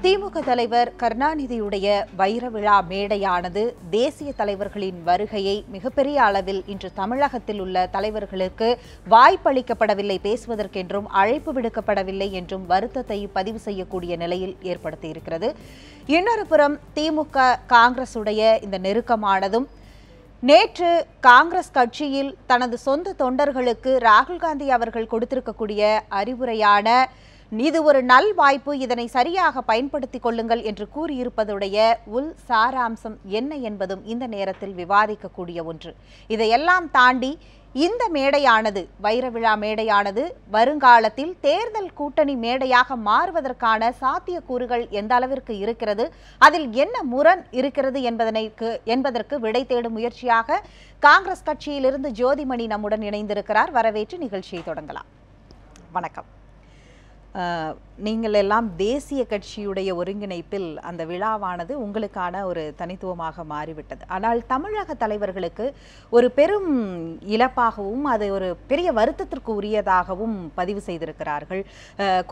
திமுக தலைவர் கருணாநிதியுடைய வைர விழா மேடையானது தேசிய தலைவர்களின் வருகையை மிகப்பெரிய அளவில் இன்று தமிழகத்தில் உள்ள தலைவர்களுக்கு வாய்ப்பளிக்கப்படவில்லை பேசுவதற்கென்றும் அழைப்பு விடுக்கப்படவில்லை என்றும் வருத்தத்தை பதிவு செய்யக்கூடிய நிலையில் ஏற்படுத்தியிருக்கிறது. இன்னொரு புறம் திமுக காங்கிரசுடைய இந்த நெருக்கமானதும் நேற்று காங்கிரஸ் கட்சியில் தனது சொந்த தொண்டர்களுக்கு ராகுல் காந்தி அவர்கள் கொடுத்திருக்கக்கூடிய அறிவுரையான இது ஒரு நல் வாய்ப்பு, இதனை சரியாக பயன்படுத்திக் கொள்ளுங்கள் என்று கூறியிருப்பதுடைய உள் சாராம்சம் என்ன என்பதும் இந்த நேரத்தில் விவாதிக்கக்கூடிய ஒன்று. இதையெல்லாம் தாண்டி இந்த மேடையானது, வைர விழா மேடையானது வருங்காலத்தில் தேர்தல் கூட்டணி மேடையாக மாறுவதற்கான சாத்தியக்கூறுகள் எந்த அளவிற்கு இருக்கிறது, அதில் என்ன முரண் இருக்கிறது என்பதற்கு விடை தேடும் முயற்சியாக காங்கிரஸ் கட்சியிலிருந்து ஜோதிமணி நம்முடன் இணைந்திருக்கிறார். வரவேற்று நிகழ்ச்சியை தொடங்கலாம். வணக்கம். நீங்கள் எல்லாம் தேசிய கட்சியுடைய ஒருங்கிணைப்பில் அந்த விழாவானது உங்களுக்கான ஒரு தனித்துவமாக மாறிவிட்டது. ஆனால் தமிழக தலைவர்களுக்கு ஒரு பெரும் இழப்பாகவும் அது ஒரு பெரிய வருத்தத்திற்கு உரியதாகவும் பதிவு செய்திருக்கிறார்கள்.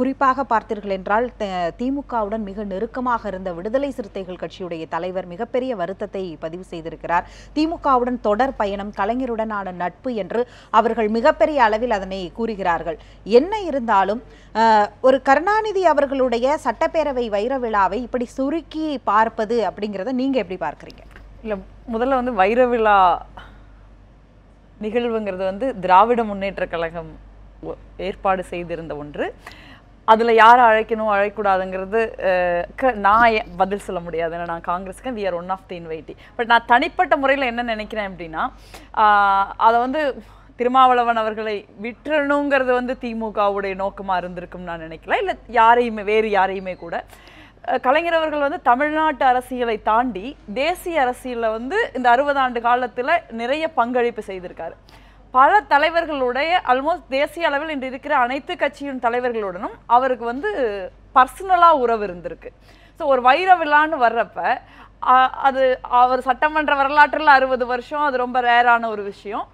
குறிப்பாக பார்த்தீர்கள் என்றால் திமுகவுடன் மிக நெருக்கமாக இருந்த விடுதலை சிறுத்தைகள் கட்சியுடைய தலைவர் மிகப்பெரிய வருத்தத்தை பதிவு செய்திருக்கிறார். திமுகவுடன் தொடர் பயணம், கலைஞருடனான நட்பு என்று அவர்கள் மிகப்பெரிய அளவில் அதனை கூறுகிறார்கள். என்ன இருந்தாலும் ஒரு கருணாநிதி அவர்களுடைய சட்டப்பேரவை வைர விழாவை இப்படி சுருக்கி பார்ப்பது அப்படிங்கிறத நீங்க எப்படி பார்க்குறீங்க? இல்லை, முதல்ல வந்து வைர விழா நிகழ்வுங்கிறது திராவிட முன்னேற்ற கழகம் ஏற்பாடு செய்திருந்த ஒன்று. அதில் யாரை அழைக்கணும் அழைக்கூடாதுங்கிறது நான் பதில் சொல்ல முடியாது. ஏன்னா நான் காங்கிரஸ்க்கு we are one of the invitee. But நான் தனிப்பட்ட முறையில் என்ன நினைக்கிறேன் அப்படின்னா, அதை திருமாவளவன் அவர்களை விட்டுறணுங்கிறது திமுகவுடைய நோக்கமாக இருந்திருக்கும்னு நான் நினைக்கல. இல்லை வேறு யாரையுமே கூட கலைஞர் அவர்கள் தமிழ்நாட்டு அரசியலை தாண்டி தேசிய அரசியலில் இந்த 60 ஆண்டு காலத்தில் நிறைய பங்களிப்பு செய்திருக்காரு. பல தலைவர்களுடைய ஆல்மோஸ்ட் தேசிய அளவில் இன்று இருக்கிற அனைத்து கட்சியின் தலைவர்களுடனும் அவருக்கு பர்சனலாக உறவு இருந்திருக்கு. ஸோ ஒரு வைர விழான்னு வர்றப்ப அது அவர் சட்டமன்ற வரலாற்றில் 60 வருஷம், அது ரொம்ப ரேரான ஒரு விஷயம்.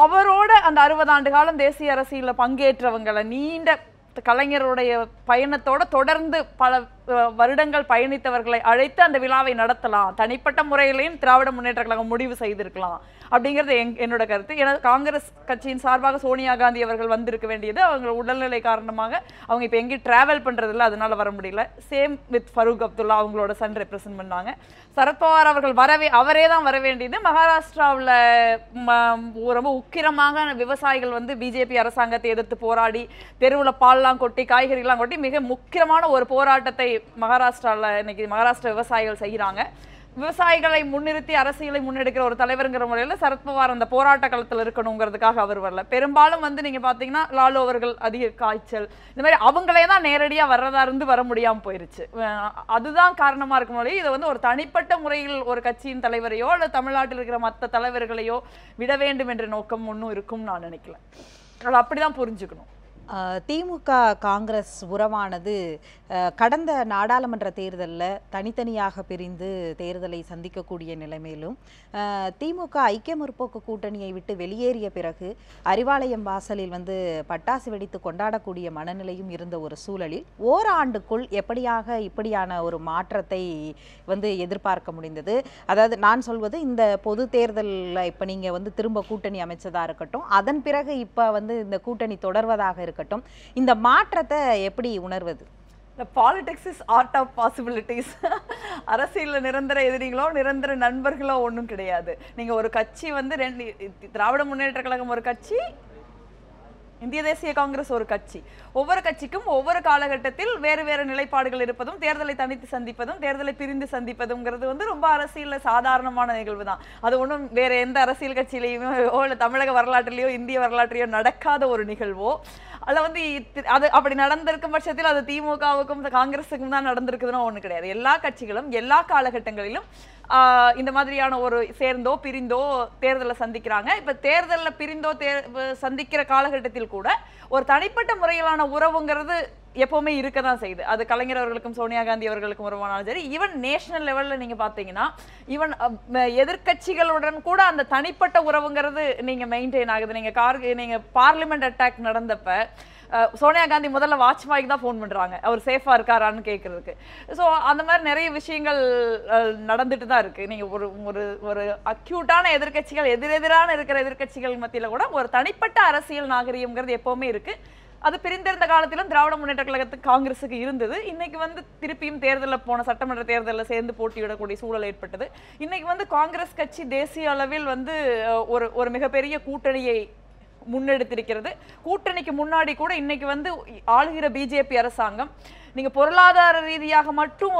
அவரோட அந்த 60 ஆண்டு காலம் தேசிய அரசியலில் பங்கேற்றவங்களை, நீண்ட கலைஞருடைய பயணத்தோட தொடர்ந்து பல வருடங்கள் பயணித்தவர்களை அழைத்து அந்த விழாவை நடத்தலாம். தனிப்பட்ட முறையிலையும் திராவிட முன்னேற்ற கழகம் முடிவு செய்திருக்கலாம் அப்படிங்கிறது என்னோட கருத்து. ஏன்னா காங்கிரஸ் கட்சியின் சார்பாக சோனியா காந்தி அவர்கள் வந்திருக்க வேண்டியது, அவங்க உடல்நிலை காரணமாக அவங்க இப்போ எங்கேயும் டிராவல் பண்ணுறதில்ல, அதனால வர முடியல. சேம் வித் ஃபரூக் அப்துல்லா, அவங்களோட சன் ரெப்ரசன்ட் பண்ணாங்க. சரத்பவார் அவர்கள் அவரே தான் வர வேண்டியது. மகாராஷ்டிராவில் ரொம்ப உக்கிரமாக விவசாயிகள் பிஜேபி அரசாங்கத்தை எதிர்த்து போராடி தெருவில் பால்லாம் கொட்டி காய்கறிலாம் கொட்டி மிக முக்கியமான ஒரு போராட்டத்தை மகாராஷ்டிராவில் இன்னைக்கு மகாராஷ்டிரா விவசாயிகள் செய்கிறாங்க. விவசாயிகளை முன்னிறுத்தி அரசியலை முன்னெடுக்கிற ஒரு தலைவருங்கிற முறையில் சரத்பவார் அந்த போராட்ட களத்தில் இருக்கணுங்கிறதுக்காக அவர் வரல. பெரும்பாலும் நீங்க பார்த்தீங்கன்னா லாலு அவர்கள் அதிக காய்ச்சல், இந்த மாதிரி அவங்களே தான் நேரடியாக வர்றதா இருந்து வர முடியாமல் போயிருச்சு. அதுதான் காரணமாக இருக்கும் போது இதை ஒரு தனிப்பட்ட முறையில் ஒரு கட்சியின் தலைவரையோ அல்லது தமிழ்நாட்டில் இருக்கிற மற்ற தலைவர்களையோ விட வேண்டும் என்ற நோக்கம் ஒன்றும் இருக்கும் நான் நினைக்கல. அதை அப்படிதான் புரிஞ்சுக்கணும். திமுக காங்கிரஸ் உறவானது கடந்த நாடாளுமன்ற தேர்தலில் தனித்தனியாக பிரிந்து தேர்தலை சந்திக்கக்கூடிய நிலைமையிலும் திமுக ஐக்கிய முற்போக்கு கூட்டணியை விட்டு வெளியேறிய பிறகு அறிவாலயம் வாசலில் பட்டாசு வெடித்து கொண்டாடக்கூடிய மனநிலையும் இருந்த ஒரு சூழலில் ஓராண்டுக்குள் இப்படியான ஒரு மாற்றத்தை எதிர்பார்க்க முடிந்தது. அதாவது நான் சொல்வது, இந்த பொது தேர்தலில் இப்போ நீங்கள் திரும்ப கூட்டணி அமைச்சதாக இருக்கட்டும், அதன் பிறகு இப்போ இந்த கூட்டணி தொடர்வதாக இருக்கட்டும், இந்த மாற்றத்தை எப்படி உணர்வது? Politics is art of possibilities. அரசியலில் நிரந்தர எதிரிகளோ நிரந்தர நண்பர்களோ ஒன்றும் கிடையாது. நீங்கள் ஒரு கட்சி திராவிட முன்னேற்ற கழகம் ஒரு கட்சி, இந்திய தேசிய காங்கிரஸ் ஒரு கட்சி. ஒவ்வொரு கட்சிக்கும் ஒவ்வொரு காலகட்டத்தில் வேறு வேறு நிலைப்பாடுகள் இருப்பதும், தேர்தலை தனித்து சந்திப்பதும், தேர்தலை பிரிந்து சந்திப்பதுங்கிறது ரொம்ப அரசியலில் சாதாரணமான நிகழ்வு தான். அது ஒன்றும் வேற எந்த அரசியல் கட்சியிலையுமோ இல்லை தமிழக வரலாற்றிலேயோ இந்திய வரலாற்றிலேயோ நடக்காத ஒரு நிகழ்வோ அதில் அது அப்படி நடந்திருக்கும் பட்சத்தில் அது திமுகவுக்கும் காங்கிரஸுக்கும் தான் நடந்திருக்குதுன்னு ஒன்றும் கிடையாது. எல்லா கட்சிகளும் எல்லா காலகட்டங்களிலும் இந்த மாதிரியான ஒரு சேர்ந்தோ பிரிந்தோ தேர்தலை சந்திக்கிறாங்க. இப்ப தேர்தலில் பிரிந்தோ சந்திக்கிற காலகட்டத்தில் கூட ஒரு தனிப்பட்ட முறையிலான உறவுங்கிறது எப்பவுமே இருக்கதான் செய்யுது. அது கலைஞர் அவர்களுக்கும் சோனியா காந்தி அவர்களுக்கும் உறவானாலும் சரி, ஈவன் நேஷனல் லெவல்ல நீங்க பாத்தீங்கன்னா ஈவன் எதிர்கட்சிகளுடன் கூட அந்த தனிப்பட்ட உறவுங்கிறது நீங்க மெயின்டைன் ஆகுது. நீங்க பார்லிமெண்ட் அட்டாக் நடந்தப்ப சோனியா காந்தி முதல்ல வாஜ்பாய்க்கு தான் ஃபோன் பண்றாங்க, அவர் சேஃபா இருக்காரான்னு கேட்கறதுக்கு. ஸோ அந்த மாதிரி நிறைய விஷயங்கள் நடந்துட்டு தான் இருக்கு. நீங்க ஒரு ஒரு ஒரு அக்யூட்டான எதிர்கட்சிகள் எதிரெதிரான இருக்கிற எதிர்கட்சிகள் மத்தியில கூட ஒரு தனிப்பட்ட அரசியல் நாகரிகம்ங்கிறது எப்பவுமே இருக்கு. அது பிரிந்திருந்த காலத்திலும் திராவிட முன்னேற்ற கழகத்துக்கு காங்கிரஸுக்கு இருந்தது. இன்னைக்கு திருப்பியும் தேர்தலில் போன சட்டமன்ற தேர்தலில் சேர்ந்து போட்டியிடக்கூடிய சூழல் ஏற்பட்டது. இன்னைக்கு காங்கிரஸ் கட்சி தேசிய அளவில் ஒரு மிகப்பெரிய கூட்டணியை முன்னெடுத்திருக்கிறது. கூட்டணிக்கு முன்னாடி கூட இன்னைக்கு ஆளுகிற பிஜேபி அரசாங்கம் நீங்க பொருளாதார ரீதியாக மட்டும்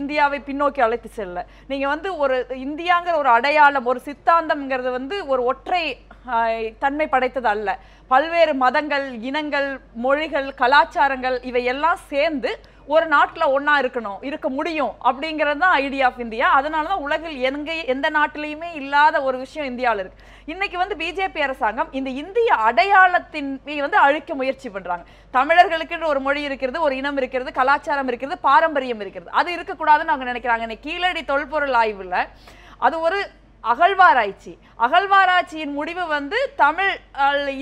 இந்தியாவை பின்னோக்கி அழைத்து செல்ல, நீங்க ஒரு இந்தியாங்கிற ஒரு அடையாளம், ஒரு சித்தாந்தம்ங்கிறது ஒரு ஒற்றை தன்மை படைத்தது அல்ல. பல்வேறு மதங்கள், இனங்கள், மொழிகள், கலாச்சாரங்கள் இவையெல்லாம் சேர்ந்து ஒரு நாட்டுல ஒன்னா இருக்க முடியும் அப்படிங்கிறது தான் ஐடியா ஆஃப் இந்தியா. அதனாலதான் உலகில் எந்த நாட்டிலையுமே இல்லாத ஒரு விஷயம் இந்தியாவில் இருக்கு. இன்னைக்கு பிஜேபி அரசாங்கம் இந்த இந்திய அடையாளத்தின் அழிக்க முயற்சி பண்றாங்க. தமிழர்களுக்கு ஒரு மொழி இருக்கிறது, ஒரு இனம் இருக்கிறது, கலாச்சாரம் இருக்கிறது, பாரம்பரியம் இருக்கிறது. அது இருக்கக்கூடாதுன்னு அவங்க நினைக்கிறாங்க. இன்னைக்கு கீழடி தொல்பொருள் ஆய்வுல அது ஒரு அகழ்வாராய்ச்சியின் முடிவு தமிழ்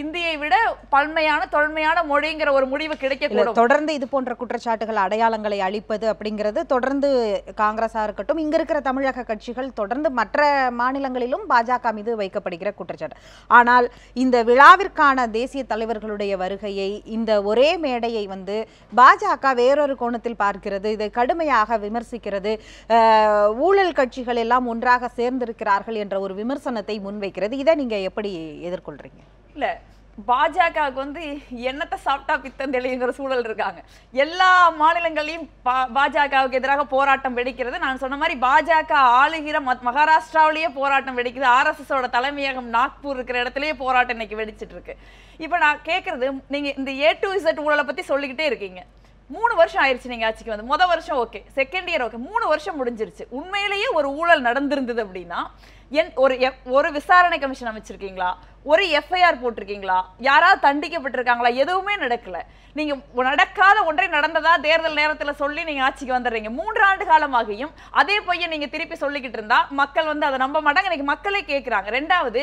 இந்தியை விட தொன்மையான மொழிங்கிற ஒரு முடிவு கிடைக்கக்கூடும். தொடர்ந்து இது போன்ற குற்றச்சாட்டுகள், அடையாளங்களை அழிப்பது அப்படிங்கிறது தொடர்ந்து காங்கிரஸா இருக்கட்டும், இங்க இருக்கிற தமிழக கட்சிகள் தொடர்ந்து மற்ற மாநிலங்களிலும் பாஜக மீது வைக்கப்படுகிற குற்றச்சாட்டு. ஆனால் இந்த விழாவிற்கான தேசிய தலைவர்களுடைய வருகையை, இந்த ஒரே மேடையை பாஜக வேறொரு கோணத்தில் பார்க்கிறது, இதை கடுமையாக விமர்சிக்கிறது. ஊழல் கட்சிகள் எல்லாம் ஒன்றாக சேர்ந்திருக்கிறார்கள் என்ற ஒரு விமர்சனத்தை முன்வைக்கிறது. இதை நீங்க எப்படி எதிர்கொள்றீங்க? இல்ல, பாஜகவுக்கு என்னத்தை சாப்பிட்டா பித்தம் தெளிவுங்கிற சூழல் இருக்காங்க. எல்லா மாநிலங்களையும் பாஜகவுக்கு எதிராக போராட்டம் வெடிக்கிறது. நான் சொன்ன மாதிரி பாஜக ஆளுகிற மகாராஷ்டிராவிலேயே போராட்டம் வெடிக்குது. RSS தலைமையகம் நாக்பூர் இருக்கிற இடத்துலயே போராட்டம் இன்னைக்கு வெடிச்சிட்டு இருக்கு. இப்ப நான் கேட்கறது, நீங்க இந்த A to Z ஊழலை பத்தி சொல்லிக்கிட்டே இருக்கீங்க. 3 வருஷம் ஆயிடுச்சு நீங்க ஆட்சிக்கு முதல் வருஷம் ஓகே, செகண்ட் இயர் ஓகே, 3 வருஷம் முடிஞ்சிருச்சு. உண்மையிலேயே ஒரு ஊழல் நடந்திருந்தது அப்படின்னா ஒரு விசாரணை கமிஷன் அமைச்சிருக்கீங்களா? ஒரு FIR போட்டிருக்கீங்களா? யாராவது தண்டிக்கப்பட்டிருக்காங்களா? எதுவுமே நடக்கல. நீங்க நடக்காத ஒன்றை நடந்ததா தேர்தல் நேரத்துல சொல்லி நீங்க ஆட்சிக்கு வந்துடுறீங்க. 3 ஆண்டு காலமாகியும் அதே பொய்யை நீங்க திருப்பி சொல்லிக்கிட்டு இருந்தா மக்கள் அதை நம்ப மாட்டாங்க. இன்னைக்கு மக்களே கேட்கிறாங்க. ரெண்டாவது,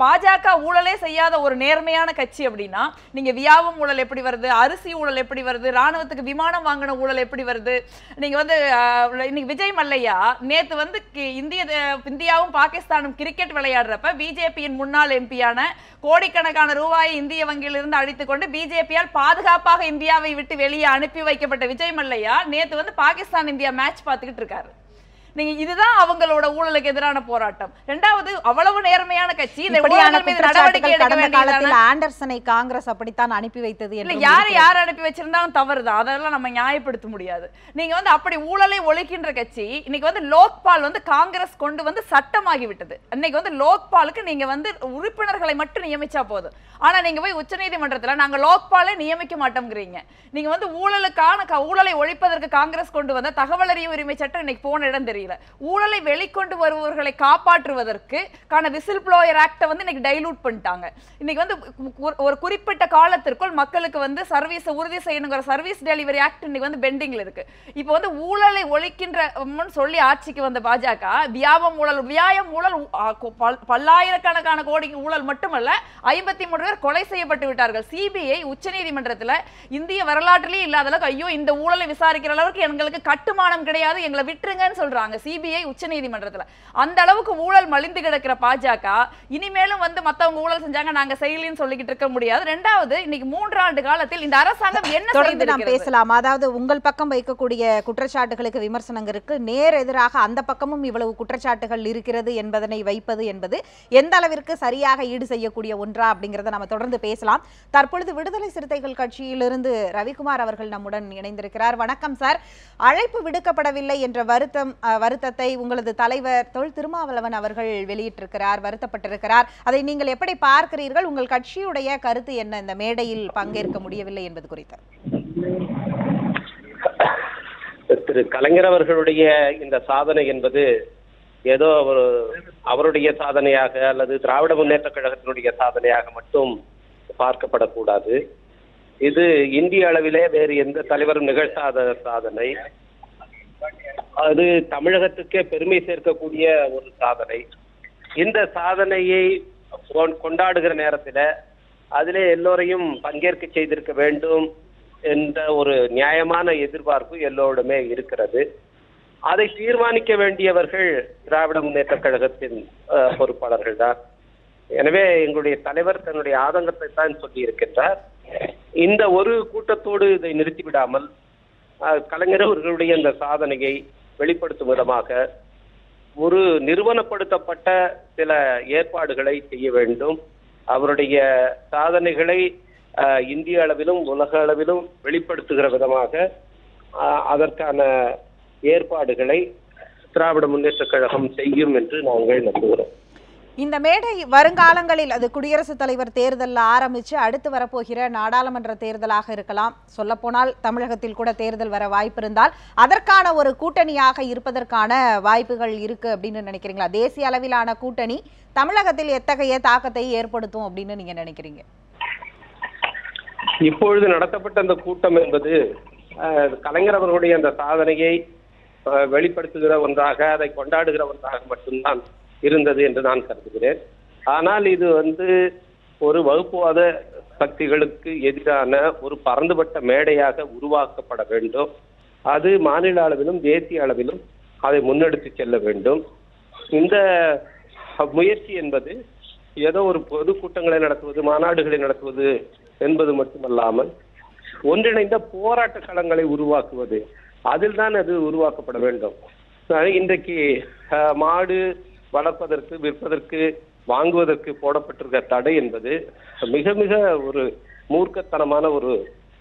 பாஜக ஊழலே செய்யாத ஒரு நேர்மையான கட்சி அப்படின்னா நீங்க வியாபம் ஊழல் எப்படி வருது, அரிசி ஊழல் எப்படி வருது, ராணுவத்துக்கு விமானம் வாங்கின ஊழல் எப்படி வருது? நீங்க இன்னைக்கு விஜய் மல்லையா நேத்து இந்தியாவும் பாகிஸ்தானும் கிரிக்கெட் விளையாடுறப்ப பிஜேபியின் முன்னாள் எம்பியான கோடிக்கணக்கான ரூபாயை இந்திய வங்கியிலிருந்து அடித்துக் கொண்டு பிஜேபியால் பாதுகாப்பாக இந்தியாவை விட்டு வெளியே அனுப்பி வைக்கப்பட்ட விஜய் மல்லையா நேத்து பாகிஸ்தான் இந்தியா மேட்ச் பார்த்துக்கிட்டு இருக்காரு. நீங்க இதுதான் அவங்களோட ஊழலுக்கு எதிரான போராட்டம். இரண்டாவது, அவ்வளவு நேர்மையான கட்சி நடவடிக்கை எடுக்க வேண்டியது. ஆண்டர்சனை காங்கிரஸ் அப்படித்தான் அனுப்பி வைத்தது. இல்ல, யார் அனுப்பி வச்சிருந்தாலும் தவறுதான். அதெல்லாம் நம்ம நியாயப்படுத்த முடியாது. நீங்க அப்படி ஊழலை ஒழிக்கின்ற கட்சி இன்னைக்கு லோக்பால் காங்கிரஸ் கொண்டு சட்டமாகி விட்டது. இன்னைக்கு லோக்பாலுக்கு நீங்க உறுப்பினர்களை மட்டும் நியமிச்சா போதும். ஆனா நீங்க போய் உச்சநீதிமன்றத்துல நாங்க லோக்பாலை நியமிக்க மாட்டோம்ங்கிறீங்க. நீங்க ஊழலை ஒழிப்பதற்கு காங்கிரஸ் கொண்டு வந்த தகவல் அறியும் உரிமை சட்டம் இன்னைக்கு போன இடம் தெரியல. ஊழலை வெளிக்கொண்டு வருபவர்களை காப்பாற்றுவதற்கு விசில் ப்ளோயர் ஆக்ட இன்னைக்கு டைலூட் பண்ணிட்டாங்க. இன்னைக்கு ஒரு குறிப்பிட்ட காலத்திற்குள் மக்களுக்கு சர்வீஸ் உறுதி செய்யணுங்கிற சர்வீஸ் டெலிவரி ஆக்ட் இன்னைக்கு பெண்டிங்ல இருக்கு. இப்போ ஊழலை ஒழிக்கின்ற சொல்லி ஆட்சிக்கு வந்த பாஜக வியாயம் ஊழல் பல்லாயிரக்கணக்கான கோடி ஊழல் மட்டுமல்ல, 53 பேர் கொலை செய்யப்பட்டு விட்டார்கள். சிபிஐ உச்சநீதிமன்றத்தில் இந்திய வரலாற்றிலே இல்லாத அளவுக்கு ஐயோ இந்த ஊழலை விசாரிக்கிற அளவுக்கு எங்களுக்கு கட்டுமானம் கிடையாது, எங்களை விட்டுருங்கன்னு சொல்றாங்க சிபிஐ உச்சநீதிமன்றத்தில். அந்த அளவுக்கு ஊழல் மலிந்து கிடக்கிற பாஜக இனிமேலும் மத்தவங்க ஊழல் செஞ்சாங்க நாங்க செயலின்னு சொல்லிக்கிட்டு இருக்க முடியாது. ரெண்டாவது, இன்னைக்கு 3 ஆண்டு காலத்தில் இந்த அரசாங்கம் என்ன தொடர்ந்து நாம் பேசலாம். அதாவது உங்கள் பக்கம் வைக்கக்கூடிய குற்றச்சாட்டுகளுக்கு விமர்சனங்களுக்கு நேர் எதிராக அந்த பக்கமும் இவ்வளவு குற்றச்சாட்டுகள் இருக்கிறது என்பதனை வைப்பது என்பது எந்த அளவிற்கு சரியாக ஈடு செய்யக்கூடிய ஒன்றா அப்படிங்கறத நம்ம தொடர்ந்து பேசலாம். தற்பொழுது விடுதலை சிறுத்தைகள் கட்சியிலிருந்து ரவிக்குமார் அவர்கள் நம்முடன் இணைந்திருக்கிறார். வணக்கம் சார். அழைப்பு விடுக்கப்படவில்லை என்ற வருத்தத்தை உங்களது தலைவர் தொல் திருமாவளவன் அவர்கள் வெளியிட்டிருக்கிறார், வருத்தப்பட்டிருக்கிறார். அதை நீங்கள் எப்படி பார்க்கிறீர்கள்? உங்கள் கட்சியுடைய கருத்து என்ன இந்த மேடையில் பங்கேற்க முடியவில்லை என்பது குறித்து? திரு கலைஞர் அவர்களுடைய இந்த சாதனை என்பது ஏதோ அவருடைய சாதனையாக அல்லது திராவிட முன்னேற்ற கழகத்தினுடைய சாதனையாக மட்டும் பார்க்கப்படக்கூடாது. இது இந்திய அளவிலே வேறு எந்த தலைவரும் நிகழ்த்தாத சாதனை. அது தமிழகத்துக்கே பெருமை சேர்க்கக்கூடிய ஒரு சாதனை. இந்த சாதனையை கொண்டாடுகிற நேரத்தில் அதிலே எல்லோரையும் பங்கேற்க செய்திருக்க வேண்டும் என்ற ஒரு நியாயமான எதிர்பார்ப்பு எல்லோருமே இருக்கிறது. அதை தீர்மானிக்க வேண்டியவர்கள் திராவிட முன்னேற்ற கழகத்தின் பொறுப்பாளர்கள் தான். எனவே எங்களுடைய தலைவர் தன்னுடைய ஆதங்கத்தை தான் சொல்லி இருக்கின்றார். இந்த ஒரு கூட்டத்தோடு இதை நிறுத்திவிடாமல் கலைஞர் அவர்களுடைய இந்த சாதனையை வெளிப்படுத்தும் விதமாக ஒரு நிறுவனப்படுத்தப்பட்ட சில ஏற்பாடுகளை செய்ய வேண்டும். அவருடைய சாதனைகளை இந்திய அளவிலும் உலக அளவிலும் வெளிப்படுத்துகிற விதமாக அதற்கான ஏற்பாடுகளை திராவிட முன்னேற்ற கழகம் செய்யும் என்று நாங்கள் நம்புகிறோம். இந்த மேடை வருங்காலங்களில் அது குடியரசுத் தலைவர் தேர்தலில் ஆரம்பித்து அடுத்து வரப்போகிற நாடாளுமன்ற தேர்தலாக இருக்கலாம். சொல்லப்போனால் தமிழகத்தில் கூட தேர்தல் வர வாய்ப்பு இருந்தால் அதற்கான ஒரு கூட்டணியாக இருப்பதற்கான வாய்ப்புகள் இருக்கு அப்படின்னு நினைக்கிறீங்களா? தேசிய அளவிலான கூட்டணி தமிழகத்தில் எத்தகைய தாக்கத்தை ஏற்படுத்தும் அப்படின்னு நீங்க நினைக்கிறீங்க? இப்பொழுது நடத்தப்பட்ட அந்த கூட்டம் என்பது கலைஞர் அவர்களுடைய அந்த சாதனையை வெளிப்படுத்துகிற ஒன்றாக, அதை கொண்டாடுகிற ஒன்றாக மட்டும்தான் இருந்தது என்று நான் கருதுகிறேன். ஆனால் இது ஒரு வகுப்புவாத சக்திகளுக்கு எதிரான ஒரு பரந்துபட்ட மேடையாக உருவாக்கப்பட வேண்டும். அது மாநில அளவிலும் தேசிய அளவிலும் அதை முன்னெடுத்து செல்ல வேண்டும். இந்த முயற்சி என்பது ஏதோ ஒரு பொதுக்கூட்டங்களை நடத்துவது, மாநாடுகளை நடத்துவது என்பது மட்டுமல்லாமல் ஒன்றிணைந்த போராட்ட களங்களை உருவாக்குவது, அதில் தான் அது உருவாக்கப்பட வேண்டும். இன்றைக்கு மாடு வளர்ப்பதற்கு, விற்பதற்கு, வாங்குவதற்கு போடப்பட்டிருக்கிற தடை என்பது மிக மிக ஒரு மூர்க்கத்தனமான ஒரு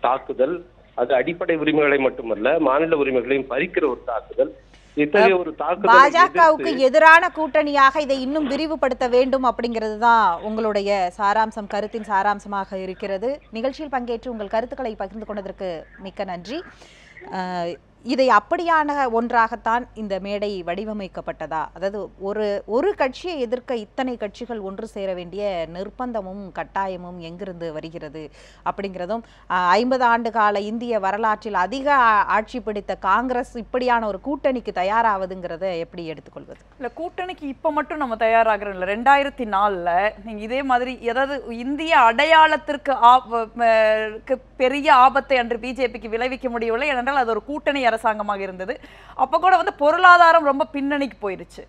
தாக்குதல். அது அடிப்படை உரிமைகளை மட்டுமல்ல, மாநில உரிமைகளையும் பறிக்கிற ஒரு தாக்குதல். இத்தகைய ஒரு தாக்குதல் பாஜகவுக்கு எதிரான கூட்டணியாக இதை இன்னும் விரிவுபடுத்த வேண்டும் அப்படிங்கிறது தான் உங்களுடைய சாராம்சம், கருத்தின் சாராம்சமாக இருக்கிறது. நிகழ்ச்சியில் பங்கேற்று உங்கள் கருத்துக்களை பகிர்ந்து கொண்டதற்கு மிக்க நன்றி. இதை அப்படியான ஒன்றாகத்தான் இந்த மேடை வடிவமைக்கப்பட்டதா? அதாவது ஒரு கட்சியை எதிர்க்க இத்தனை கட்சிகள் ஒன்று சேர வேண்டிய நிர்பந்தமும் கட்டாயமும் எங்கிருந்து வருகிறது அப்படிங்கிறதும், 50 ஆண்டு கால இந்திய வரலாற்றில் அதிக ஆட்சி பிடித்த காங்கிரஸ் இப்படியான ஒரு கூட்டணிக்கு தயாராவதுங்கிறத எப்படி எடுத்துக்கொள்வது? இல்லை, கூட்டணிக்கு இப்போ மட்டும் நம்ம தயாராகிறோம் இல்லை. 2004 நீங்கள் இதே மாதிரி ஏதாவது இந்திய அடையாளத்திற்கு பெரிய ஆபத்தை அன்று பிஜேபிக்கு விளைவிக்க முடியவில்லை. ஏனென்றால் அது ஒரு கூட்டணி அரசாங்கமாக இருந்தது. அப்போ கூட பொருளாதாரம் ரொம்ப பின்னணிக்கு போயிருச்சு.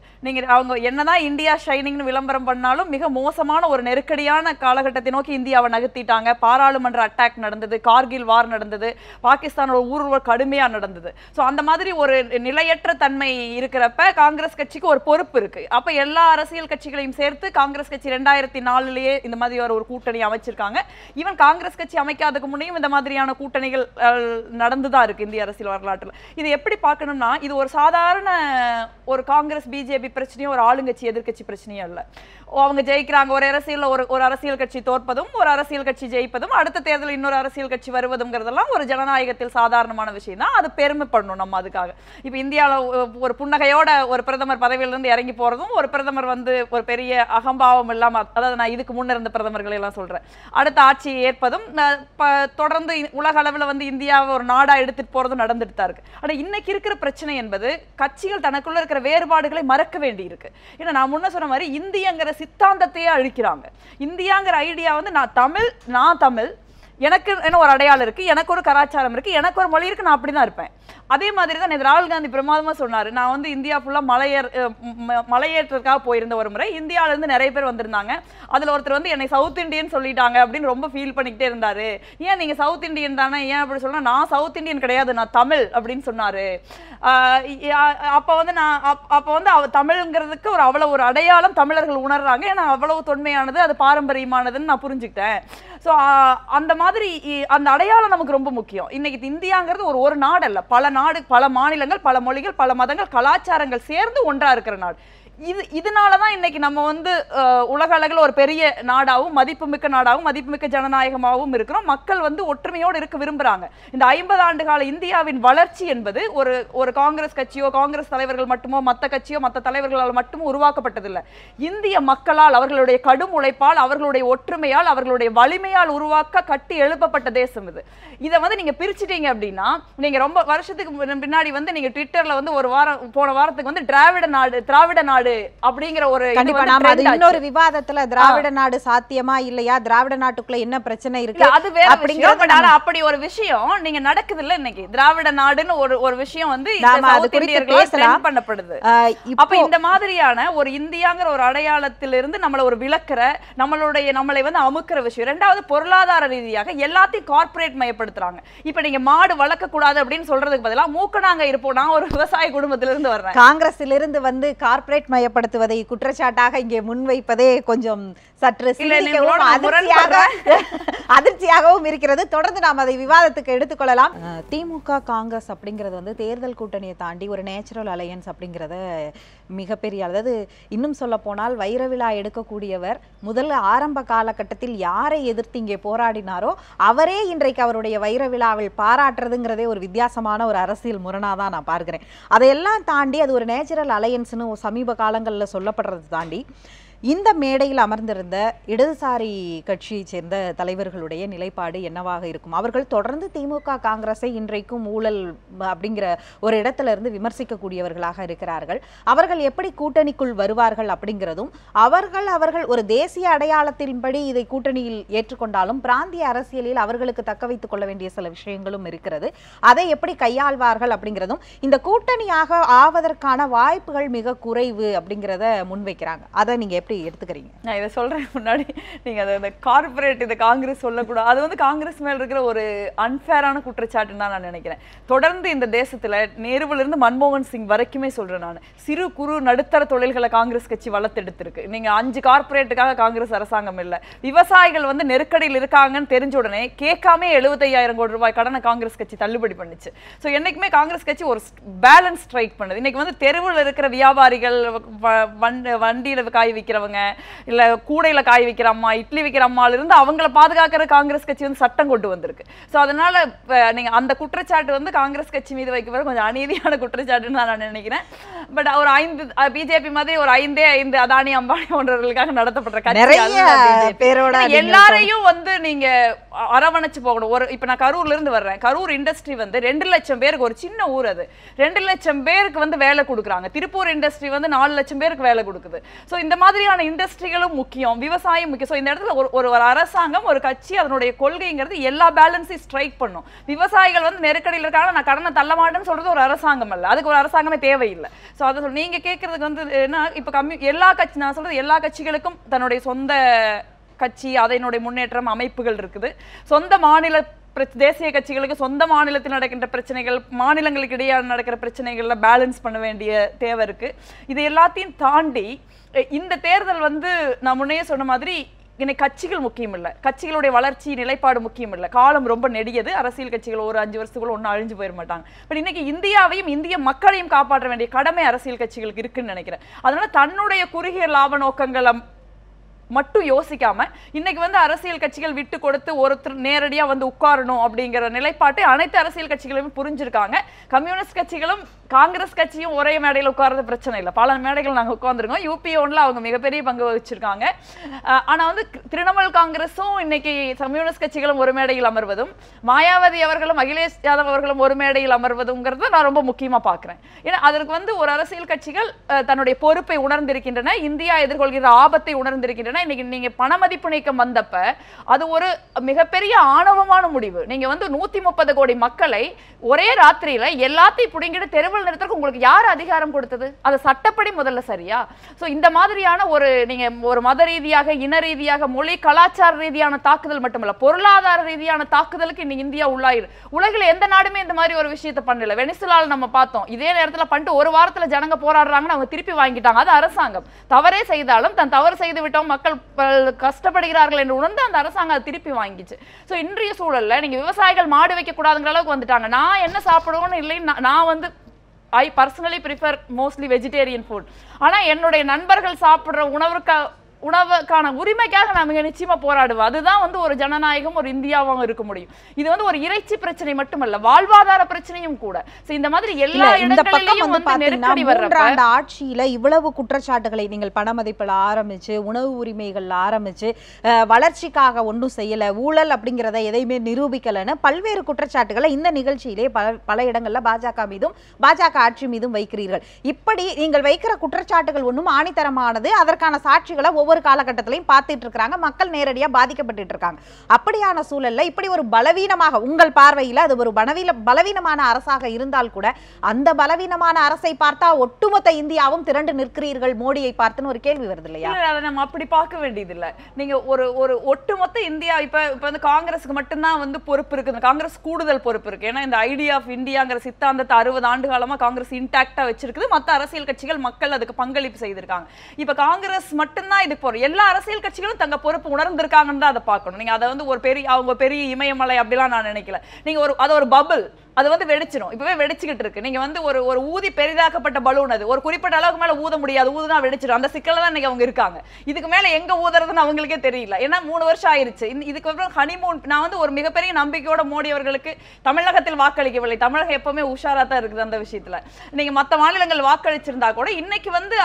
அவங்க என்னதான் இந்தியா ஷைனிங்னு விளம்பரம் பண்ணாலும் மிக மோசமான ஒரு நெருக்கடியான காலகட்டத்தை நோக்கி இந்தியாவை நகர்த்திட்டாங்க. பாராளுமன்ற அட்டாக் நடந்தது, கார்கில் வார் நடந்தது, பாகிஸ்தானோட ஊர்வல் கடுமையாக நடந்தது. ஸோ அந்த மாதிரி ஒரு நிலையற்ற தன்மை இருக்கிறப்ப காங்கிரஸ் கட்சிக்கு ஒரு பொறுப்பு இருக்கு. அப்போ எல்லா அரசியல் கட்சிகளையும் சேர்த்து காங்கிரஸ் கட்சி 2004 இந்த மாதிரி ஒரு கூட்டணி அமைச்சிருக்காங்க. ஈவன் காங்கிரஸ் கட்சி அமைக்காததுக்கு முன்னையும் இந்த மாதிரியான கூட்டணிகள் நடந்துதான் இருக்கு இந்திய அரசியல் வரலாற்றில். இது எப்படி பார்க்கணும்னா, இது ஒரு சாதாரண ஒரு காங்கிரஸ் பிஜேபி பிரச்சனையோ ஒரு ஆளுங்கட்சி எதிர்கட்சி பிரச்சனையோ இல்லை. அவங்க ஜெயிக்கிறாங்க, ஒரு அரசியல் ஒரு அரசியல் கட்சி தோற்பதும், ஒரு அரசியல் கட்சி ஜெயிப்பதும், அடுத்த தேர்தலில் இன்னொரு அரசியல் கட்சி வருவதுங்கிறதெல்லாம் ஒரு ஜனநாயகத்தில் சாதாரணமான விஷயம் தான். அது பெருமைப்படணும் நம்ம அதுக்காக. இப்போ இந்தியாவில் ஒரு புன்னகையோட ஒரு பிரதமர் பதவியிலிருந்து இறங்கி போறதும், ஒரு பிரதமர் ஒரு பெரிய அகம்பாவம் இல்லாம, அதாவது நான் இதுக்கு முன்ன இருந்த பிரதமர்களை எல்லாம் சொல்றேன், அடுத்த ஆட்சியை ஏற்பதும் தொடர்ந்து உலக அளவில் இந்தியாவை ஒரு நாடா எடுத்துட்டு போறதும் நடந்துட்டு தான் இருக்கு. ஆனா இன்னைக்கு இருக்கிற பிரச்சனை என்பது கட்சிகள் தனக்குள்ள இருக்கிற வேறுபாடுகளை மறக்க வேண்டி இருக்கு. ஏன்னா நான் முன்ன சொன்ன மாதிரி இந்தியங்கிற சித்தாந்தத்தையே அழிக்கிறாங்க. இந்தியாங்கிற ஐடியா நான் தமிழ், எனக்கு என்ன ஒரு அடையாளம் இருக்கு, எனக்கு ஒரு கலாச்சாரம் இருக்கு, எனக்கு ஒரு மொழி இருக்கு, நான் அப்படிதான் இருப்பேன். அதே மாதிரி தான் ராகுல் காந்தி பிரமாதமா சொன்னாரு. நான் இந்தியா ஃபுல்லா மலையேற்றத்துக்காக போயிருந்த ஒரு முறை இந்தியாவில இருந்து நிறைய பேர் வந்திருந்தாங்க. அதுல ஒருத்தர் என்னை சவுத் இண்டியன் சொல்லிட்டாங்க அப்படின்னு ரொம்ப ஃபீல் பண்ணிக்கிட்டே இருந்தாரு. ஏன் நீங்க சவுத் இண்டியன் தானே, ஏன் அப்படி சொன்னா, நான் சவுத் இண்டியன் கிடையாது, நான் தமிழ் அப்படின்னு சொன்னாரு. அப்ப தமிழ்ங்கிறதுக்கு அவ்வளவு ஒரு அடையாளம் தமிழர்கள் உணர்றாங்க. ஏன்னா அவ்வளவு தொன்மையானது, அது பாரம்பரியமானதுன்னு நான் புரிஞ்சுக்கிட்டேன். ஸோ அந்த மாதிரி அந்த அடையாளம் நமக்கு ரொம்ப முக்கியம். இன்னைக்கு இந்தியாங்கிறது ஒரு நாடு அல்ல, பல நாடு, பல மாநிலங்கள், பல மொழிகள், பல மதங்கள், கலாச்சாரங்கள் சேர்ந்து ஒன்றா இருக்கிற நாடு. இதனாலதான் இன்னைக்கு நம்ம வந்து உலக அளவில் ஒரு பெரிய நாடாவும் மதிப்புமிக்க நாடாகவும் மதிப்புமிக்க ஜனநாயகமாகவும் இருக்கிறோம். மக்கள் வந்து ஒற்றுமையோடு இருக்க விரும்புறாங்க. இந்த 50 ஆண்டு கால இந்தியாவின் வளர்ச்சி என்பது ஒரு காங்கிரஸ் கட்சியோ காங்கிரஸ் தலைவர்கள் மட்டுமோ மற்ற கட்சியோ மற்ற தலைவர்களால் மட்டும் உருவாக்கப்பட்டதில்லை. இந்திய மக்களால், அவர்களுடைய கடும் உழைப்பால், அவர்களுடைய ஒற்றுமையால், அவர்களுடைய வலிமையால் உருவாக்க கட்டி எழுப்பப்பட்ட தேசம் இது. இதை வந்து நீங்க பிரிச்சுட்டீங்க அப்படின்னா, நீங்க ரொம்ப வருஷத்துக்கு பின்னாடி வந்து நீங்க ட்விட்டர்ல வந்து போன வாரத்துக்கு வந்து திராவிட நாடு அப்படிங்கிற ஒரு இன்னொரு விவாதத்துல திராவிட நாடு சாத்தியமா இல்லையா, திராவிட நாட்டுக்குள்ள என்ன பிரச்சனை இருக்கு அது வேற விஷயம். அப்படி ஒரு விஷயம் நீங்க நடக்குது இல்ல இன்னைக்கு, திராவிட நாடுன்னு ஒரு விஷயம் வந்து பண்ணப்படுது. அப்ப இந்த மாதிரியான ஒரு இந்தியாங்கிற ஒரு அடையாளத்திலிருந்து நம்மள ஒரு விலக்கிற, நம்மளை வந்து அமுக்கிற விஷயம். ரெண்டாவது, பொருளாதார ரீதியாக எல்லாத்தையும் கார்ப்பரேட் மயப்படுத்துறாங்க. இப்ப நீங்க மாடு வளர்க்க கூடாது அப்படின்னு சொல்றதுக்கு பதிலா மூக்கனாங்க இருப்போம். நான் ஒரு விவசாய குடும்பத்திலிருந்து வர்றேன். காங்கிரஸிலிருந்து வந்து கார்ப்பரேட் மயப்படுத்துவதை குற்றச்சாட்டாக இங்கே முன்வைப்பதே கொஞ்சம் சற்று அதிர்ச்சியாகவும் இருக்கிறது. தொடர்ந்து நாம் அதை விவாதத்துக்கு எடுத்துக்கொள்ளலாம். திமுக காங்கிரஸ் அப்படிங்கிறது வந்து தேர்தல் கூட்டணியை தாண்டி ஒரு நேச்சுரல் அலையன்ஸ் அப்படிங்கிறத மிகப்பெரிய, அதாவது இன்னும் சொல்ல போனால் வைர விழா எடுக்கக்கூடியவர் முதல்ல ஆரம்ப காலகட்டத்தில் யாரை எதிர்த்து இங்கே போராடினாரோ அவரே இன்றைக்கு அவருடைய வைர விழாவில் பாராட்டுறதுங்கிறதே ஒரு வித்தியாசமான ஒரு அரசியல் முரணாதான் நான் பார்க்கிறேன். அதையெல்லாம் தாண்டி அது ஒரு நேச்சுரல் அலையன்ஸ்னு சமீப காலங்களில் சொல்லப்படுறது தாண்டி இந்த மேடையில் அமர்ந்திருந்த இடதுசாரி கட்சியை சேர்ந்த தலைவர்களுடைய நிலைப்பாடு என்னவாக இருக்கும்? அவர்கள் தொடர்ந்து திமுக காங்கிரஸை இன்றைக்கும் ஊழல் அப்படிங்கிற ஒரு இடத்துல இருந்து விமர்சிக்கக்கூடியவர்களாக இருக்கிறார்கள். அவர்கள் எப்படி கூட்டணிக்குள் வருவார்கள் அப்படிங்கிறதும், அவர்கள் ஒரு தேசிய அடையாளத்தின்படி இதை கூட்டணியில் ஏற்றுக்கொண்டாலும் பிராந்திய அரசியலில் அவர்களுக்கு தக்க வைத்துக் கொள்ள வேண்டிய சில விஷயங்களும் இருக்கிறது. அதை எப்படி கையாள்வார்கள் அப்படிங்கிறதும், இந்த கூட்டணியாக ஆவதற்கான வாய்ப்புகள் மிக குறைவு அப்படிங்கிறத முன்வைக்கிறாங்க. அதை நீங்க எப்படி எடுத்துக்கிறீங்க? நான் இதை சொல்றேன் முன்னாடி, நீங்க அதை கார்பரேட் இதை காங்கிரஸ் சொல்லக்கூடாது. அது வந்து காங்கிரஸ் மேல இருக்கிற ஒரு அன்ஃபேரான குற்றச்சாட்டுன்னு தான் நான் நினைக்கிறேன். தொடர்ந்து இந்த தேசத்துல நேருவில இருந்து மன்மோகன் சிங் வரைக்குமே சொல்றேன் நான், சிறு குறு நடுத்தர தொழில்களை காங்கிரஸ் கட்சி வளர்த்தெடுத்திருக்கு. நீங்க 5 கார்பரேட்டுக்காக காங்கிரஸ் அரசாங்கம் இல்லை. விவசாயிகள் வந்து நெருக்கடியில் இருக்காங்கன்னு தெரிஞ்ச உடனே கேட்காம 75,000 கோடி ரூபாய் கடனை காங்கிரஸ் கட்சி தள்ளுபடி பண்ணுச்சு. ஸோ என்னைக்குமே காங்கிரஸ் கட்சி ஒரு பேலன்ஸ் ஸ்ட்ரைக் பண்ணுது. இன்னைக்கு வந்து தெருவில் இருக்கிற வியாபாரிகள், வண்டியில காய் விற்கிறவங்க, இல்ல கூடையில காய் விற்கிற அம்மா, இட்லி விற்கிற அம்மால இருந்து அவங்கள பாதுகாக்கிற காங்கிரஸ் கட்சி வந்து சட்டம் கொண்டு வந்திருக்கு. ஸோ அதனால நீங்க அந்த குற்றச்சாட்டு வந்து காங்கிரஸ் கட்சி மீது வைக்க கொஞ்சம் அநீதியான குற்றச்சாட்டுன்னு நான் நினைக்கிறேன். பட் ஒரு 5 பிஜேபி மாதிரி ஒரு 5 அதானி அம்பானி போன்றவர்களுக்காக நடத்தப்படுற கட்சி எல்லாரையும் வந்து நீங்க அரவணைச்சு போகணும். இப்ப நான் கரூர்ல இருந்து வர்றேன். கரூர் இண்டஸ்ட்ரி வந்து 2 லட்சம் பேருக்கு, ஒரு சின்ன ஊர் அது, 2 லட்சம் பேருக்கு வந்து வேலை கொடுக்குறாங்க. திருப்பூர் இண்டஸ்ட்ரி வந்து 4 லட்சம் பேருக்கு வேலை கொடுக்குது. ஸோ இந்த மாதிரியான இண்டஸ்ட்ரிகளும் முக்கியம், விவசாயம் முக்கியம். ஸோ இந்த இடத்துல ஒரு அரசாங்கம், ஒரு கட்சி, அதனுடைய கொள்கைங்கிறது எல்லா பேலன்ஸையும் ஸ்ட்ரைக் பண்ணும். விவசாயிகள் வந்து நெருக்கடியில் இருக்காங்க, நான் கடனை தள்ள மாட்டேன்னு சொல்றது ஒரு அரசாங்கம் அல்ல. அதுக்கு ஒரு அரசாங்கமே தேவையில்லை. ஸோ அதை நீங்க கேட்கறதுக்கு வந்து என்ன, இப்ப நான் சொல்றது எல்லா கட்சிகளுக்கும் தன்னுடைய சொந்த கட்சி, அதனுடைய முன்னேற்றம் அமைப்புகள் இருக்குது. சொந்த மாநில தேசிய கட்சிகளுக்கு சொந்த மாநிலத்தில் நடக்கின்ற பிரச்சனைகள், மாநிலங்களுக்கு இடையே நடக்கிற பிரச்சனைகள்ல பேலன்ஸ் பண்ண வேண்டிய தேவை இருக்கு. இது எல்லாத்தையும் தாண்டி இந்த தேர்தல் வந்து நான் முன்னையே சொன்ன மாதிரி இன்னைக்கு கட்சிகள் முக்கியம் இல்லை, கட்சிகளுடைய வளர்ச்சி நிலைப்பாடு முக்கியம் இல்லை. காலம் ரொம்ப நெடியது. அரசியல் கட்சிகள் ஒரு 5 வருஷத்துக்குள்ள ஒன்றும் அழிஞ்சு போயிட மாட்டாங்க. பட் இன்னைக்கு இந்தியாவையும் இந்திய மக்களையும் காப்பாற்ற வேண்டிய கடமை அரசியல் கட்சிகளுக்கு இருக்குன்னு நினைக்கிறேன். அதனால தன்னுடைய குறுகிய லாப நோக்கங்களை மட்டும் யோசிக்காம இன்னைக்கு வந்து அரசியல் கட்சிகள் விட்டு கொடுத்து ஒருத்தர் நேரடியா வந்து உட்காரணும் அப்படிங்கிற நிலைப்பாட்டை அனைத்து அரசியல் கட்சிகளும் புரிஞ்சிருக்காங்க. கம்யூனிஸ்ட் கட்சிகளும் காங்கிரஸ் கட்சியும் ஒரே மேடையில் உட்கார்றது பிரச்சனை இல்லை. பல மேடைகள் நாங்கள் உட்கார்ந்துருக்கோம். UP 1ல அவங்க மிகப்பெரிய பங்கு வகிச்சிருக்காங்க. ஆனா வந்து திரிணாமுல் காங்கிரஸும் இன்னைக்கு கம்யூனிஸ்ட் கட்சிகளும் ஒரு மேடையில் அமர்வதும், மாயாவதி அவர்களும் அகிலேஷ் யாதவ் அவர்களும் ஒரு மேடையில் அமர்வதுங்கிறத நான் ரொம்ப முக்கியமா பார்க்கிறேன். ஏன்னா அதற்கு வந்து ஒரு அரசியல் கட்சிகள் தன்னுடைய பொறுப்பை உணர்ந்திருக்கின்றன, இந்தியா எதிர்கொள்கிற ஆபத்தை உணர்ந்திருக்கின்றன. இன்னைக்கு நீங்க பணமதிப்பு நீக்கம் வந்தப்ப அது ஒரு மிகப்பெரிய ஆணவமான முடிவு. நீங்க வந்து 130 கோடி மக்களை ஒரே ராத்திரியில எல்லாத்தையும் புடிங்கிட்டு தெருவில் நிறுத்தறதுக்கு உங்களுக்கு யார் அதிகாரம் கொடுத்தது? அது சட்டப்படி முதல்ல சரியா? சோ இந்த மாதிரியான நீங்க ஒரு மத ரீதியாக, இன ரீதியாக, மொழி கலாச்சார ரீதியான தாக்குதல் மட்டுமல்ல, பொருளாதார ரீதியான தாக்குதலுக்கு இன்னைக்கு இந்தியா உள்ளாயிரு. உலகில் எந்த நாடுமே இந்த மாதிரி ஒரு விஷயத்தை பண்ணல. வெனிசுலால நம்ம பார்த்தோம். இதே நேரத்துல பண்ணிட்டு ஒரு வாரத்துல ஜனங்க போராடுறாங்கன்னு அவங்க திருப்பி வாங்கிட்டாங்க. அது அரசாங்கம் தவறே செய்தாலும் தன் தவறு செய்து விட்டோம், மக்கள் கஷ்டப்படுகிறார்கள் என்று உணர்ந்து அந்த அரசாங்கம் அதை திருப்பி வாங்கிச்சு. சோ இன்றைய சூழல்ல நீங்க விவசாயிகள் மாடு வைக்க கூடாதுங்கிற அளவுக்கு வந்துட்டாங்க. நான் என்ன சாப்பிடுவோம்னு இல்லை, நான் வந்து I personally prefer mostly vegetarian food. ஆனா என்னுடைய நண்பர்கள் சாப்பிடுற உணவுக்கான உரிமைக்காக நான் மிக நிச்சயமா போராடுவேன். அதுதான் வந்து ஒரு ஜனநாயகம், ஒரு இந்தியாவாக இருக்க முடியும். இது வந்து ஒரு இறைச்சி பிரச்சனை மட்டுமல்ல, வாழ்வாதார பிரச்சனையும் கூட. இந்த மாதிரி எல்லா இடங்களிலும் வந்து நெருக்கடி வர்றப்ப ஆட்சியில இவ்வளவு குற்றச்சாட்டுகளை நீங்கள் பணமதிப்பில் ஆரம்பிச்சு, உணவு உரிமைகள் ஆரம்பிச்சு, வளர்ச்சிக்காக ஒன்றும் செய்யல, ஊழல் அப்படிங்கிறத எதையுமே நிரூபிக்கலன்னு பல்வேறு குற்றச்சாட்டுகளை இந்த நிகழ்ச்சியிலே பல இடங்கள்ல பாஜக மீதும் பாஜக ஆட்சி மீதும் வைக்கிறீர்கள். இப்படி நீங்கள் வைக்கிற குற்றச்சாட்டுகள் ஒன்றும் ஆணித்தரமானது, அதற்கான சாட்சிகளை ஒவ்வொரு காலகட்டத்திலையும் பார்த்துட்டு இருக்காங்க, மக்கள் நேரடியா பாதிக்கப்பட்டு இருக்காங்க. அப்படியான சூழல்ல இப்படி ஒரு பலவீனமாக, உங்கள் பார்வையில அது ஒரு பலவீனமான அரசாக இருந்தால் கூட, அந்த பலவீனமான அரசை பார்த்தா ஒட்டுமொத்த இந்தியாவும் திரண்டு நிற்கிறீர்கள் மோடியை பார்த்துன்னு ஒரு கேள்வி வருது இல்லையா? அதை நம்ம அப்படி பார்க்க வேண்டியது இல்ல. நீங்க ஒரு ஒட்டுமொத்த இந்தியா இப்ப வந்து காங்கிரஸுக்கு மட்டும்தான் வந்து பொறுப்பு இருக்கு, காங்கிரஸ் கூடுதல் பொறுப்பு இருக்கு. ஏன்னா இந்த ஐடியா ஆஃப் இந்தியாங்கிற சித்தாந்தத்தை 60 ஆண்டு காலமா காங்கிரஸ் இன்டாக்டா வச்சிருக்குது. மற்ற அரசியல் கட்சிகள், மக்கள் அதுக்கு பங்களிப்பு செய்திருக்காங்க. இப்ப காங்கிரஸ் மட்டும்தான் இது எல்லா அரசியல் கட்சிகளும் தங்க பொறுப்பு உணர்ந்திருக்காங்கன்னு தான் அதை பார்க்கணும். நீங்க அதை வந்து அவங்க பெரிய இமயமலை அப்படிலாம் நான் நினைக்கல. நீங்க அது ஒரு பபிள், அது வந்து வெடிச்சிடும், இப்பவே வெடிச்சுக்கிட்டு இருக்கு. நீங்க வந்து ஒரு ஊதி பெரிதாக்கப்பட்ட பலூன், அது ஒரு குறிப்பிட்ட அளவுக்கு மேல ஊத முடியாது, ஊதுனா வெடிச்சிடும். அந்த சிக்கல தான் அவங்க இருக்காங்க. இதுக்கு மேல எங்க ஊதுறதுன்னு அவங்களுக்கே தெரியல. ஏன்னா 3 வருஷம் ஆயிருச்சு. இதுக்கு அப்புறம் ஹனிமூன். நான் வந்து ஒரு மிகப்பெரிய நம்பிக்கையோட மோடி அவர்களுக்கு தமிழகத்தில் வாக்களிக்கவில்லை. தமிழகம் எப்பவுமே உஷாரா தான் இருக்குது அந்த விஷயத்துல. நீங்க மற்ற மாநிலங்கள் வாக்களிச்சிருந்தா கூட இன்னைக்கு வந்து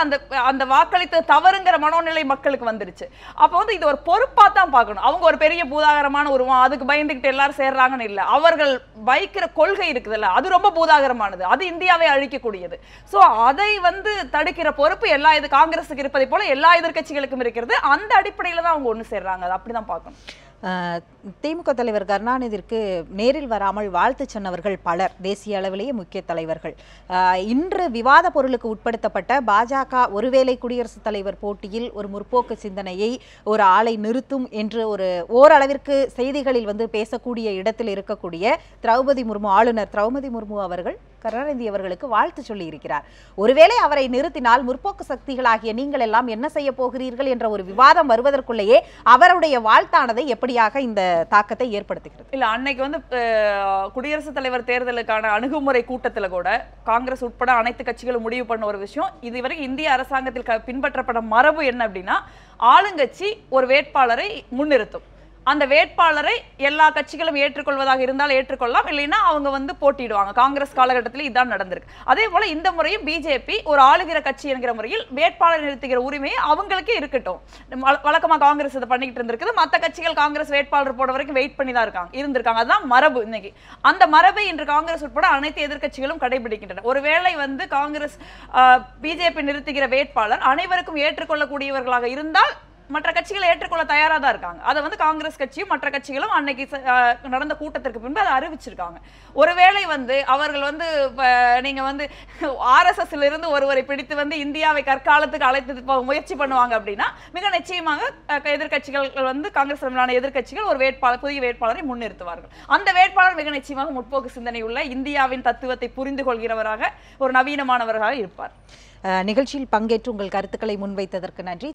அந்த வாக்களித்த தவறுங்கிற மனோநிலை மக்களுக்கு வந்துருச்சு. அப்ப வந்து இது ஒரு பொறுப்பா தான் பார்க்கணும். அவங்க ஒரு பெரிய பூதாகரமான உருவம், அதுக்கு பயந்துகிட்டு எல்லாரும் சேர்றாங்கன்னு இல்ல. அவர்கள் வைக்கிற கொள்கை இருக்குதுல்ல, அது ரொம்ப பூதாகரமானது, அது இந்தியாவை அழிக்கக்கூடியது. சோ அதை வந்து தடுக்கிற பொறுப்பு எல்லா காங்கிரஸுக்கு இருப்பதை போல எல்லா எதிர்க்கட்சிகளுக்கும் இருக்கிறது. அந்த அடிப்படையில தான் அவங்க ஒண்ணு சேர்றாங்க. அது அப்படிதான் பார்க்கணும். திமுக தலைவர் கருணாநிதிக்கு நேரில் வராமல் வாழ்த்து சொன்னவர்கள் பலர், தேசிய அளவிலேயே முக்கிய தலைவர்கள். இன்று விவாத பொருளுக்கு உட்படுத்தப்பட்ட பாஜக ஒருவேளை குடியரசுத் தலைவர் போட்டியில் ஒரு முற்போக்கு சிந்தனையை ஒரு ஆளை நிறுத்தும் என்று ஓரளவிற்கு செய்திகளில் வந்து பேசக்கூடிய இடத்தில் இருக்கக்கூடிய ஆளுநர் திரௌபதி முர்மு அவர்கள் கருணாநிதி அவர்களுக்கு வாழ்த்து சொல்லி இருக்கிறார். ஒருவேளை அவரை நிறுத்தினால் முற்போக்கு சக்திகளாகிய நீங்கள் எல்லாம் என்ன செய்ய போகிறீர்கள் என்ற ஒரு விவாதம் வருவதற்குள்ளேயே அவருடைய வாழ்த்தானதை எப்படியாக இந்த தாக்கத்தை ஏற்படுத்துகிறது? இல்ல, அன்னைக்கு வந்து குடியரசுத் தலைவர் தேர்தலுக்கான அணுகுமுறை கூட்டத்துல கூட காங்கிரஸ் உட்பட அனைத்து கட்சிகளும் முடிவு பண்ண ஒரு விஷயம், இதுவரை இந்திய அரசாங்கத்தில் பின்பற்றப்பட மரபு என்ன அப்படின்னா, ஆளுங்கட்சி ஒரு வேட்பாளரை முன்னிறுத்தும். அந்த வேட்பாளரை எல்லா கட்சிகளும் ஏற்றுக்கொள்வதாக இருந்தால் ஏற்றுக்கொள்ளலாம், இல்லைன்னா அவங்க வந்து போட்டிடுவாங்க. காங்கிரஸ் காலகட்டத்தில் இதுதான் நடந்திருக்கு. அதே போல இந்த முறையும் பிஜேபி ஒரு ஆளுகிற கட்சி என்கிற முறையில் வேட்பாளர் நிறுத்துகிற உரிமையை அவங்களுக்கே இருக்கட்டும். வழக்கமா காங்கிரஸ் இதை பண்ணிக்கிட்டு இருந்திருக்குது. மற்ற கட்சிகள் காங்கிரஸ் வேட்பாளர் போட வரைக்கும் வெயிட் பண்ணி தான் இருந்திருக்காங்க. அதுதான் மரபு. இன்னைக்கு அந்த மரபை இன்று காங்கிரஸ் உட்பட அனைத்து எதிர்க்கட்சிகளும் கடைபிடிக்கின்றன. ஒருவேளை வந்து காங்கிரஸ் பிஜேபி நிறுத்துகிற வேட்பாளர் அனைவருக்கும் ஏற்றுக்கொள்ளக்கூடியவர்களாக இருந்தால் மற்ற கட்சிகளை ஏற்றுக்கொள்ள தயாரா தான் இருக்காங்க. அதை வந்து காங்கிரஸ் கட்சியும் மற்ற கட்சிகளும் அன்னைக்கு நடந்த கூட்டத்திற்கு பின்பு அதை அறிவிச்சிருக்காங்க. ஒருவேளை வந்து அவர்கள் வந்து நீங்க வந்து ஆர்எஸ்எஸ்ல இருந்து ஒருவரை பிடித்து வந்து இந்தியாவை கற்காலத்துக்கு அழைத்து முயற்சி பண்ணுவாங்க அப்படின்னா மிக நிச்சயமாக எதிர்கட்சிகள் வந்து காங்கிரஸ் தலைமையிலான எதிர்கட்சிகள் ஒரு புதிய வேட்பாளரை முன்னிறுத்துவார்கள். அந்த வேட்பாளர் மிக நிச்சயமாக முற்போக்கு சிந்தனை உள்ள இந்தியாவின் தத்துவத்தை புரிந்து கொள்கிறவராக ஒரு நவீனமானவராக இருப்பார். நிகழ்ச்சியில் பங்கேற்று உங்கள் கருத்துக்களை முன்வைத்ததற்கு நன்றி.